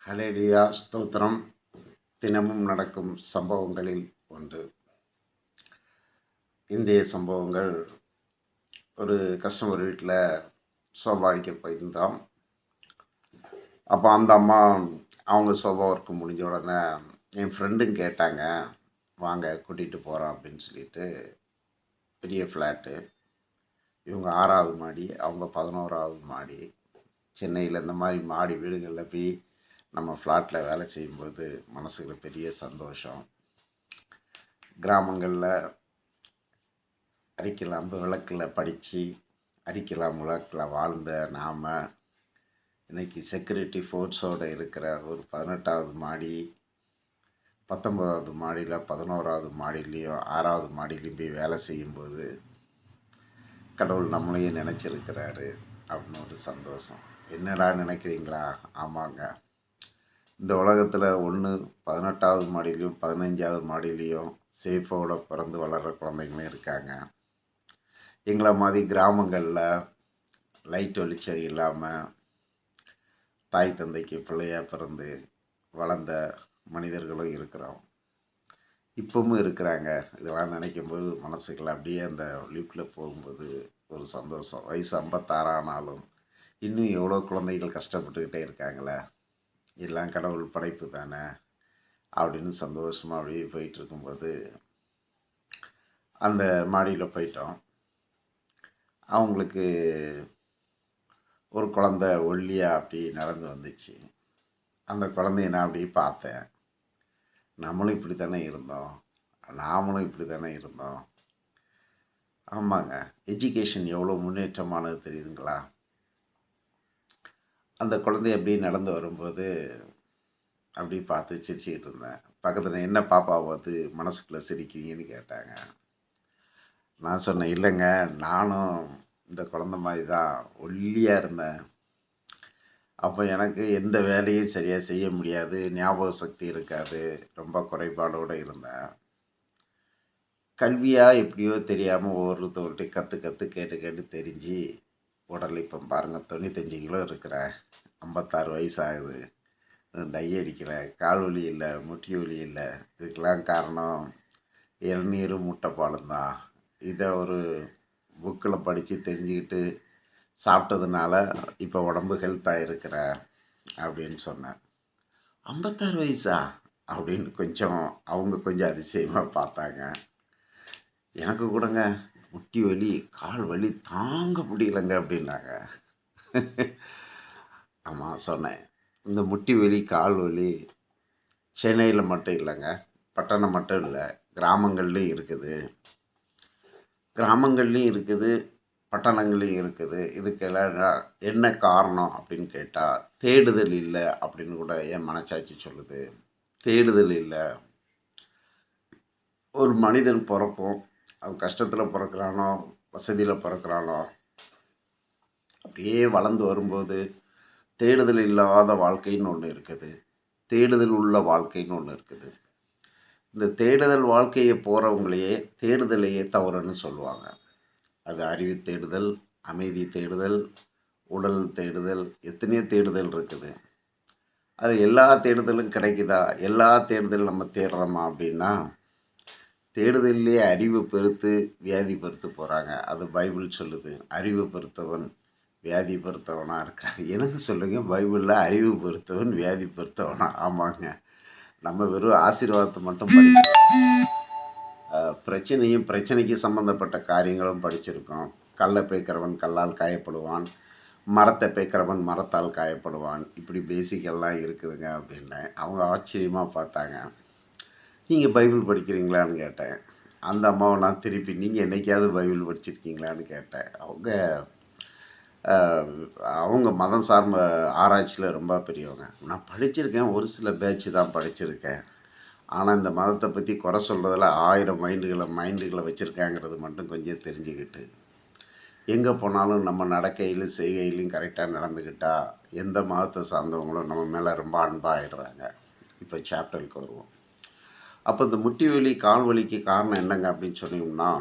ஹல்லேலூயா ஸ்தோத்திரம். தினமும் நடக்கும் சம்பவங்களில் ஒன்று. இந்திய சம்பவங்கள். ஒரு கஸ்டமர் வீட்டில் சோபா அடிக்க போயிருந்தோம். அப்போ அந்த அம்மா அவங்க சோபா ஒர்க்கு முடிஞ்ச உடனே என் ஃப்ரெண்டும் கேட்டாங்க, வாங்க கூட்டிகிட்டு போகிறோம் அப்படின்னு சொல்லிட்டு. பெரிய ஃப்ளாட்டு. இவங்க 6வது மாடி, அவங்க 11வது மாடி. சென்னையில் இந்த மாதிரி மாடி வீடுகளில் போய் நம்ம ஃப்ளாட்டில் வேலை செய்யும்போது மனசுக்கு பெரிய சந்தோஷம். கிராமங்களில் அரிக்கலாம் விளக்கில் படித்து அரிக்கலாம் விளக்கில் வாழ்ந்த நாம் இன்றைக்கி செக்யூரிட்டி ஃபோர்ஸோடு இருக்கிற ஒரு 18வது மாடி, 19வது மாடியில், 11வது மாடியிலையும் 6வது மாடியிலையும் போய் வேலை செய்யும்போது கடவுள் நம்மளையும் நினச்சிருக்கிறாரு அப்படின்னு ஒரு சந்தோஷம். என்னடா நினைக்கிறீங்களா? ஆமாங்க. இந்த உலகத்தில் 18வது மாடியிலையும் 15வது மாடியிலையும் சேஃபோடு பிறந்து வளர்கிற குழந்தைங்களும் இருக்காங்க. எங்களை மாதிரி கிராமங்களில் லைட் வெளிச்சம் இல்லாமல் தாய் தந்தைக்கு பிள்ளையாக பிறந்து வளர்ந்த மனிதர்களும் இருக்கிறோம். இப்பவும் இருக்கிறாங்க. இதெல்லாம் நினைக்கும்போது மனசுக்குள்ள அப்படியே அந்த லிஃப்டில் போகும்போது ஒரு சந்தோஷம். வயசு 56 ஆனாலும் இன்னும் எவ்வளோ குழந்தைகள் கஷ்டப்பட்டுக்கிட்டே இருக்காங்களே, எல்லாம் கடவுள் படைப்பு தானே அப்படின்னு சந்தோஷமாக அப்படியே போயிட்டுருக்கும்போது அந்த மாடியில் போயிட்டோம். அவங்களுக்கு ஒரு குழந்த ஒல்லியாக அப்படி நடந்து வந்துச்சு. அந்த குழந்தைய நான் அப்படி பார்த்தேன். நம்மளும் இப்படி தானே இருந்தோம், நாமளும் இப்படி தானே இருந்தோம். ஆமாங்க, எஜுகேஷன் எவ்வளோ முன்னேற்றமானது தெரியுதுங்களா? அந்த குழந்தை அப்படி நடந்து வரும்போது அப்படி பார்த்து சிரிச்சுக்கிட்டு இருந்தேன். பக்கத்தில் என்ன பாப்பா பார்த்து மனசுக்குள்ளே சிரிக்கிறீங்கன்னு கேட்டாங்க. நான் சொன்னேன், இல்லைங்க, நானும் இந்த குழந்த மாதிரி தான் ஒல்லியாக இருந்தேன். அப்போ எனக்கு எந்த வேலையும் சரியாக செய்ய முடியாது, ஞாபக சக்தி இருக்காது, ரொம்ப குறைபாடோடு இருந்தேன். கல்வியாக எப்படியோ தெரியாமல் ஒவ்வொருத்தவர்கிட்ட கற்று கேட்டு தெரிஞ்சு உடல் இப்போ பாருங்கள் 95 கிலோ இருக்கிறேன். 56 வயசு ஆகுது. டை அடிக்கலை, கால் வலி இல்லை, முட்டி வலி இல்லை. இதுக்கெல்லாம் காரணம் இளநீரும் முட்டைப்பாலும் தான். இதை ஒரு புக்கில் படித்து தெரிஞ்சுக்கிட்டு சாப்பிட்டதுனால இப்போ உடம்பு ஹெல்த்தாக இருக்கிறேன் அப்படின்னு சொன்னேன். 56 வயசா அப்படின்னு அவங்க கொஞ்சம் அதிசயமாக பார்த்தாங்க. எனக்கு கூடங்க முட்டி வலி, கால் வலி தாங்க முடியலைங்க அப்படின்னாங்க. ஆமாம் சொன்னேன், இந்த முட்டி வலி, கால் வலி சென்னையில் மட்டும் இல்லைங்க, பட்டணம் மட்டும் இல்லை, கிராமங்கள்லேயும் இருக்குது. கிராமங்கள்லேயும் இருக்குது, பட்டணங்கள்லேயும் இருக்குது. இதுக்கெல்லாம் என்ன காரணம் அப்படின்னு கேட்டால், தேடுதல் இல்லை அப்படின்னு கூட என் மனசாட்சி சொல்லுது. தேடுதல் இல்லை. ஒரு மனிதன் பிறப்போம், அவன் கஷ்டத்தில் பிறக்கிறானோ வசதியில் பிறக்கிறானோ, அப்படியே வளர்ந்து வரும்போது தேடுதல் இல்லாத வாழ்க்கைன்னு ஒன்று இருக்குது, தேடுதல் உள்ள வாழ்க்கைன்னு ஒன்று இருக்குது. இந்த தேடுதல் வாழ்க்கையை போகிறவங்களையே தேடுதலையே தவறுன்னு சொல்லுவாங்க. அது அறிவு தேடுதல், அமைதி தேடுதல், உடல் தேடுதல், எத்தனையோ தேடுதல் இருக்குது. அது எல்லா தேடுதலும் கிடைக்குதா? எல்லா தேடுதலும் நம்ம தேடுறோமா அப்படின்னா, தேடுதல்லையே அறிவு பெருத்து வியாதி பெருத்து போகிறாங்க. அது பைபிள் சொல்லுது. அறிவு பெருத்தவன் வியாதி பெருத்தவனாக இருக்கிறாங்க. எனக்கு சொல்லுங்கள், பைபிளில் அறிவு பெருத்தவன் வியாதி பெருத்தவனா? ஆமாங்க. நம்ம வெறும் ஆசீர்வாதத்தை மட்டும் படிக்கிறோம். பிரச்சனைக்கு சம்மந்தப்பட்ட காரியங்களும் படிச்சிருக்கோம். கல்லை பேய்க்கிறவன் கல்லால் காயப்படுவான், மரத்தை பேய்க்கிறவன் மரத்தால் காயப்படுவான், இப்படி பேசிக்கெல்லாம் இருக்குதுங்க அப்படின்னேன். அவங்க ஆச்சரியமாக பார்த்தாங்க. நீங்கள் பைபிள் படிக்கிறீங்களான்னு கேட்டேன். அந்த அம்மாவை நான் திருப்பி, நீங்கள் என்றைக்காவது பைபிள் படிச்சிருக்கீங்களான்னு கேட்டேன். அவங்க மதம் சார்ந்த ஆராய்ச்சியில் ரொம்ப பெரியவங்க. நான் படிச்சிருக்கேன், ஒரு சில பேட்ச் தான் படிச்சிருக்கேன். ஆனால் இந்த மதத்தை பற்றி குறை சொல்கிறதுல 1000 மைண்டுகளை வச்சுருக்காங்கிறது மட்டும் கொஞ்சம் தெரிஞ்சுக்கிட்டு, எங்கே போனாலும் நம்ம நடக்கையிலும் செய்கையிலையும் கரெக்டாக நடந்துக்கிட்டால் எந்த மதத்தை சார்ந்தவங்களும் நம்ம மேலே ரொம்ப அன்பாகிடுறாங்க. இப்போ சாப்டருக்கு வருவோம். அப்போ இந்த முட்டி வலி, கால் வலிக்கு காரணம் என்னங்க அப்படின்னு சொன்னீங்கன்னா,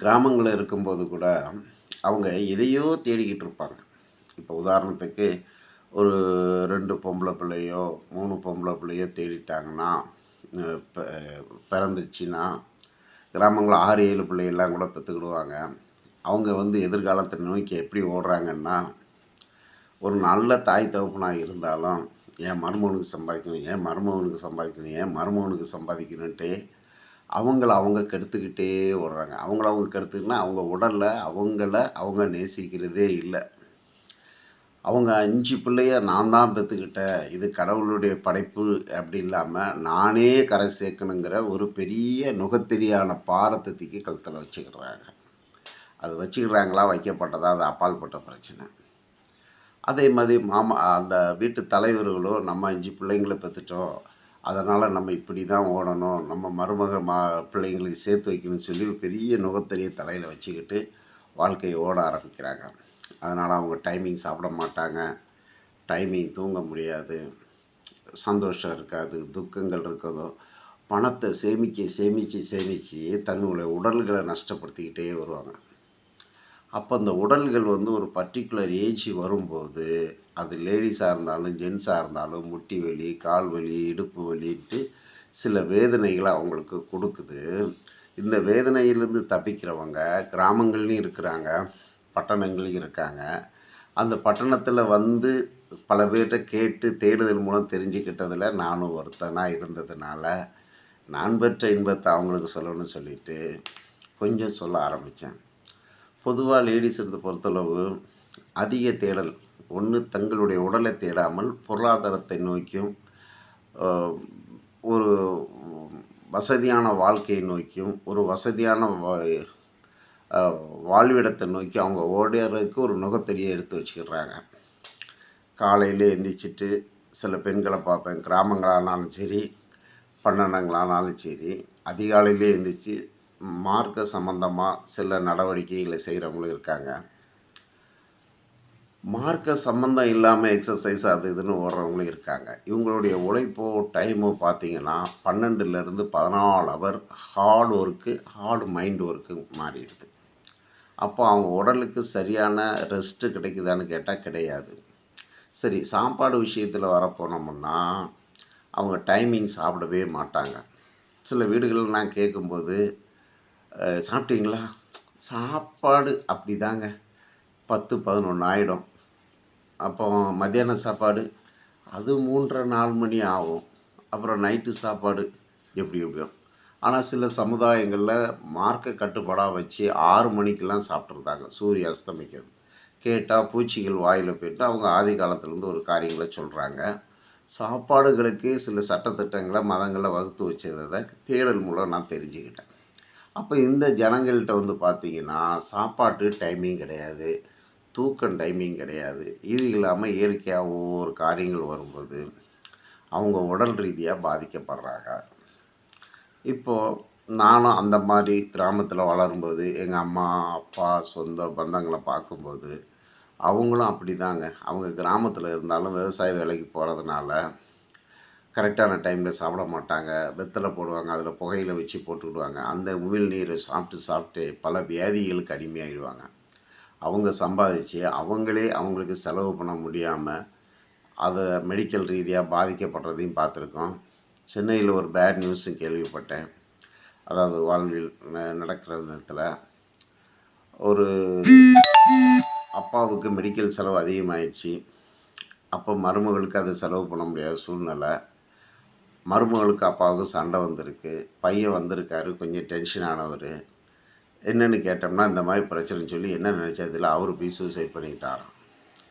கிராமங்களில் இருக்கும்போது கூட அவங்க எதையோ தேடிக்கிட்டு இருப்பாங்க. இப்போ உதாரணத்துக்கு ஒரு 2 பொம்பளை பிள்ளையோ 3 பொம்பளை பிள்ளையோ தேடிட்டாங்கன்னா பெ பிறந்துச்சுன்னா கிராமங்களில் 6, 7 பிள்ளைகள்லாம் கூட பெற்றுக்கிடுவாங்க. அவங்க வந்து எதிர்காலத்தை நோக்கி எப்படி ஓடுறாங்கன்னா, ஒரு நல்ல தாய் தகப்பனாக இருந்தாலும் என் மருமகனுக்கு சம்பாதிக்கணும், என் மருமகனுக்கு சம்பாதிக்கணும், என் மருமகனுக்கு சம்பாதிக்கணுன்ட்டு அவங்கள அவங்க கெடுத்துக்கிட்டே ஓடுறாங்க. அவங்கள அவங்க கெடுத்துக்கின்னா அவங்க உடலில் அவங்க நேசிக்கிறதே இல்லை. அவங்க 5 பிள்ளைய நான் தான் பெற்றுக்கிட்டேன், இது கடவுளுடைய படைப்பு அப்படி இல்லாமல் நானே கரை சேர்க்கணுங்கிற ஒரு பெரிய நுகத்தெரியான பாரத்தை தூக்கி கழுத்தில் வச்சுக்கிடுறாங்க. அது வச்சுக்கிறாங்களா வைக்கப்பட்டதா அது அப்பாற்பட்ட பிரச்சனை. அதே மாதிரி அந்த வீட்டு தலைவர்களோ நம்ம 5 பிள்ளைங்கள பெற்றுட்டோம், அதனால் நம்ம இப்படி தான் ஓடணும், நம்ம மருமக பிள்ளைங்களுக்கு சேர்த்து வைக்கணும்னு சொல்லி பெரிய நுகத்தறிய தலையில் வச்சுக்கிட்டு வாழ்க்கையை ஓட ஆரம்பிக்கிறாங்க. அதனால் அவங்க டைமிங் சாப்பிட மாட்டாங்க, டைமிங் தூங்க முடியாது, சந்தோஷம் இருக்காது, துக்கங்கள் இருக்கதோ, பணத்தை சேமித்து தன்னுடைய உடல்களை நஷ்டப்படுத்திக்கிட்டே வருவாங்க. அப்போ அந்த உடல்கள் வந்து ஒரு பர்ட்டிகுலர் ஏஜ் வரும்போது, அது லேடிஸாக இருந்தாலும் ஜென்ஸாக இருந்தாலும் முட்டி வலி, கால் வலி, இடுப்பு வலின்ட்டு சில வேதனைகளை அவங்களுக்கு கொடுக்குது. இந்த வேதனையிலேருந்து தப்பிக்கிறவங்க கிராமங்கள்லேயும் இருக்கிறாங்க, பட்டணங்கள்லையும் இருக்காங்க. அந்த பட்டணத்தில் வந்து பல பேர்கிட்ட கேட்டு தேடுதல் மூலம் தெரிஞ்சுக்கிட்டதில் நானும் ஒருத்தனாக இருந்ததுனால, நான் பெற்ற இன்பத்தை அவங்களுக்கு சொல்லணும்னு சொல்லிட்டு கொஞ்சம் சொல்ல ஆரம்பித்தேன். பொதுவாக லேடிஸ் இருந்து பொறுத்தளவு அதிக தேடல், ஒன்று தங்களுடைய உடலை தேடாமல் பொருளாதாரத்தை நோக்கியும் ஒரு வசதியான வாழ்க்கையை நோக்கியும் ஒரு வசதியான வாழ்விடத்தை நோக்கி அவங்க ஓடுறதுக்கு ஒரு நுகத்தடியை எடுத்து வச்சுக்கிறாங்க. காலையில் எந்திரிச்சிட்டு சில பெண்களை பார்ப்பேன், கிராமங்களானாலும் சரி பட்டணங்களானாலும் சரி, அதிகாலையிலே எந்திரிச்சு மார்க்க சம்பந்தமாக சில நடவடிக்கைகளை செய்கிறவங்களும் இருக்காங்க. மார்க்க சம்பந்தம் இல்லாமல் எக்ஸசைஸ் அது இதுன்னு ஓடுறவங்களும் இருக்காங்க. இவங்களுடைய உழைப்போ டைமோ பார்த்திங்கன்னா 12லேருந்து 14 hour hard work, hard mind work மாறிடுது. அப்போ அவங்க உடலுக்கு சரியான ரெஸ்ட்டு கிடைக்குதான்னு கேட்டால் கிடையாது. சரி, சாப்பாடு விஷயத்தில் வரப்போனோம்னா அவங்க டைமிங் சாப்பிடவே மாட்டாங்க. சில வீடுகளில் நான் கேட்கும்போது, சாப்பிட்டீங்களா? சாப்பாடு அப்படி தாங்க 10, 11 ஆகிடும். அப்போ மத்தியான சாப்பாடு அது 3:30, 4 மணி ஆகும். அப்புறம் நைட்டு சாப்பாடு எப்படியோ. ஆனால் சில சமுதாயங்களில் மார்க்க கட்டுப்பாடாக வச்சு 6 மணிக்கெல்லாம் சாப்பிட்ருந்தாங்க சூரிய அஸ்தமிக்கிறது. கேட்டால் பூச்சிகள் வாயில் போயிட்டு அவங்க ஆதி காலத்துலேருந்து ஒரு காரியங்களை சொல்கிறாங்க. சாப்பாடுகளுக்கு சில சட்டத்திட்டங்களை மதங்களில் வகுத்து வச்சதை தேடல் மூலம் நான் தெரிஞ்சுக்கிட்டேன். அப்போ இந்த ஜனங்கள்கிட்ட வந்து பார்த்திங்கன்னா சாப்பாட்டு டைமிங் கிடையாது, தூக்கம் டைமிங் கிடையாது. இது இல்லாமல் இயற்கையாக ஒவ்வொரு காரியங்கள் வரும்போது அவங்க உடல் ரீதியாக பாதிக்கப்படுறாங்க. இப்போது நானும் அந்த மாதிரி கிராமத்தில் வளரும்போது எங்கள் அம்மா, அப்பா, சொந்த பந்தங்களை பார்க்கும்போது அவங்களும் அப்படி தாங்க. அவங்க கிராமத்தில் இருந்தாலும் விவசாய வேலைக்கு போகிறதுனால கரெக்டான டைமில் சாப்பிட மாட்டாங்க. வெத்தலை போடுவாங்க, அதில் புகையில வச்சு போட்டுக்கிடுவாங்க. அந்த உமிழ் நீரை சாப்பிட்டு பல வியாதிகளுக்கு அடிமையாகிடுவாங்க. அவங்க சம்பாதிச்சு அவங்களே அவங்களுக்கு செலவு பண்ண முடியாமல் அதை மெடிக்கல் ரீதியாக பாதிக்கப்படுறதையும் பார்த்துருக்கோம். சென்னையில் ஒரு பேட் நியூஸும் கேள்விப்பட்டேன். அதாவது வாழ்வில் நடக்கிற விதத்தில் ஒரு அப்பாவுக்கு மெடிக்கல் செலவு அதிகமாகிடுச்சு. அப்போ மருமகளுக்கு அதை செலவு பண்ண முடியாத சூழ்நிலை. மருமகளுக்கு அப்பாவுக்கு சண்டை வந்திருக்கு. பையன் வந்திருக்காரு, கொஞ்சம் டென்ஷன் ஆனவர். என்னென்னு கேட்டோம்னா இந்த மாதிரி பிரச்சனைன்னு சொல்லி என்ன நினச்சதில்ல அவர் போய் சூசைட் பண்ணிக்கிட்டாராம்.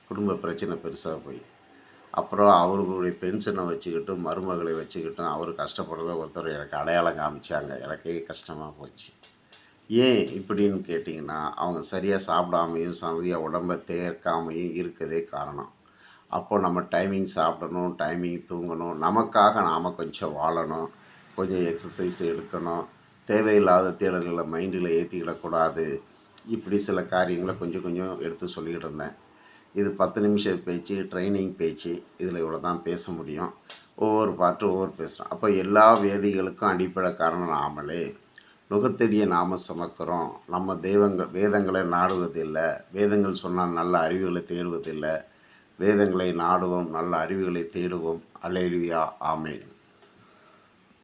குடும்ப பிரச்சனை பெருசாக போய் அப்புறம் அவர்களுடைய பென்ஷனை வச்சுக்கிட்டும் மருமகளை வச்சுக்கிட்டும் அவர் கஷ்டப்படுறத ஒருத்தர் எனக்கு அடையாளம் காமிச்சாங்க. எனக்கே கஷ்டமாக போச்சு. ஏன் இப்படின்னு கேட்டிங்கன்னா அவங்க சரியாக சாப்பிடாமையும் சரியாக உடம்பை தேர்க்காமையும் இருக்கதே காரணம். அப்போ நம்ம டைமிங் சாப்பிடணும், டைமிங் தூங்கணும், நமக்காக நாம் கொஞ்சம் வாழணும், கொஞ்சம் எக்ஸசைஸ் எடுக்கணும், தேவையில்லாத தேடல்களை மைண்டில் ஏற்றிக்கிடக்கூடாது. இப்படி சில காரியங்களை கொஞ்சம் கொஞ்சம் எடுத்து சொல்லிக்கிட்டு இருந்தேன். இது 10 நிமிஷம் பேச்சு, ட்ரைனிங் பேச்சு, இதில் இவ்வளோ தான் பேச முடியும். ஒவ்வொரு பாட்டு ஒவ்வொரு பேசுகிறோம். அப்போ எல்லா வேதிகளுக்கும் அடிப்படை காரணம் நாமளே. நுகத்தடியை நாம் சுமக்கிறோம். நம்ம வேதங்களை நாடுவதில்லை, வேதங்கள் சொன்னால் நல்ல அறிவுகளை தேடுவதில்லை, வேதங்களை நாடுவோம், நல்ல அறிவுகளை தேடுவோம். அல்லேலூயா, ஆமென்.